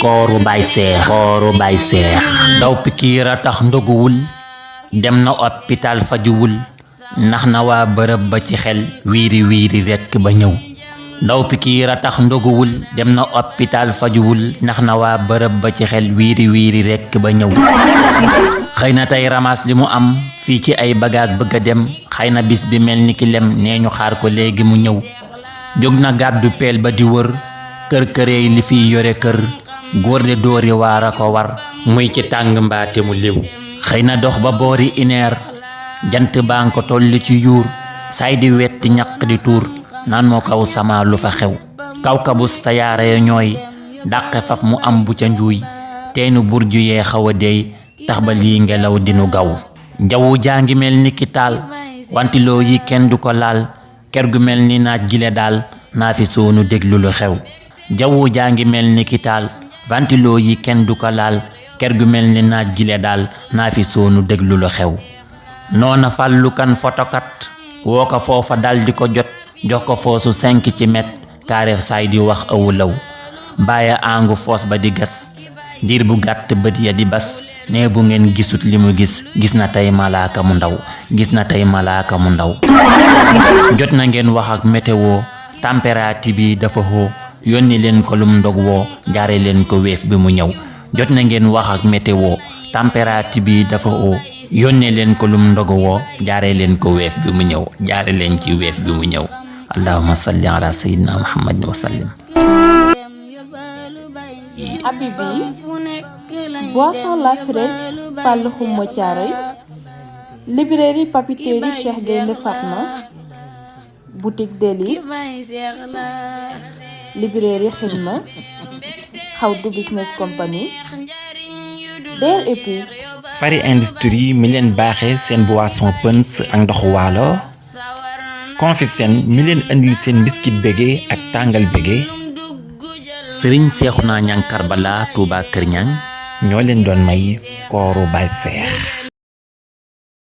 kooru bay seex daw pikiira tax ndoguwul dem na hôpital fajuwul nax na waa bërëb ba ci xel wiiri wiiri rekk ba ñëw daw pikiira tax ndoguwul dem na hôpital fajuwul nax na waa bërëb ba ci xel wiiri wiiri rekk ba ñëw xëy na tey ramas li mu am fii ci ay bagage bëgg a dem xëy na bis bi mel ni ki lem nee ñu xaar ko léegi mu ñëw jóg na gàddu peel ba di wër kër këreey li fiy yore kër góor de dóori waar a ko war muy ci tàng mbaate mu léw xëy na dox ba boori ineer jant baa nga ko tolli ci yuur saay di wetti ñaq di tuur naan moo kaw sama lu fa xew kaw kabus sa yaare ñooy dàqe faf mu am bu ca njuuy teenu burju yee xaw a deey tax ba lii ngelaw dinu gaw jawwu jaa ngi mel ni ki taal wantiloo yi kenn du ko laal ker gu mel ni naaj gile daal naa fi soonu déglu lu xew jawwu jaa ngi mel ni ki taal wantiloo yi kenn du ko laal ker gu mel ni naaj gile daal naa fi soonu déglu lu xew noona fàllu kan fotokat woo ko foofa dal di ko jot jox ko foosu 5 ci met kaaref saay di wax awu law bàyyi àngu foos ba di gas diir bu gàtt bët ya di bas ne bu ngeen gisut li mu gis na tey malaaka mu ndaw gis na tey malaaka mu ndaw jot na ngeen wax ak météo température bi dafa xoo yónni leen ko lum ndog woo jaare leen ko weef bi mu ñëw jot na ngeen wax ak météo température bi dafa xoo yónnee leen ko lum ndog woo jaare leen ko weef bi mu ñëw jaare leen ci weef bi mu ñëw allahumma salli ala sayyidina muhammadin wa sallim. Habibi boisson La Fraise Fallou Khouma Thiaroye librairie papeterie Cheikh Gaïndé Fatma boutique Délices librairie Khidma Xawdu Business Company Der Épices Fari Industrie mi leen baaxee seen boisson pëns ak ndoxu waalo Confisen mi leen andil seen biscuit bége ak tàngal bége Sëriñ Seexuna Ñaŋ Karbala Touba Kër Ñaŋ ñoo leen doon may kooru bay seex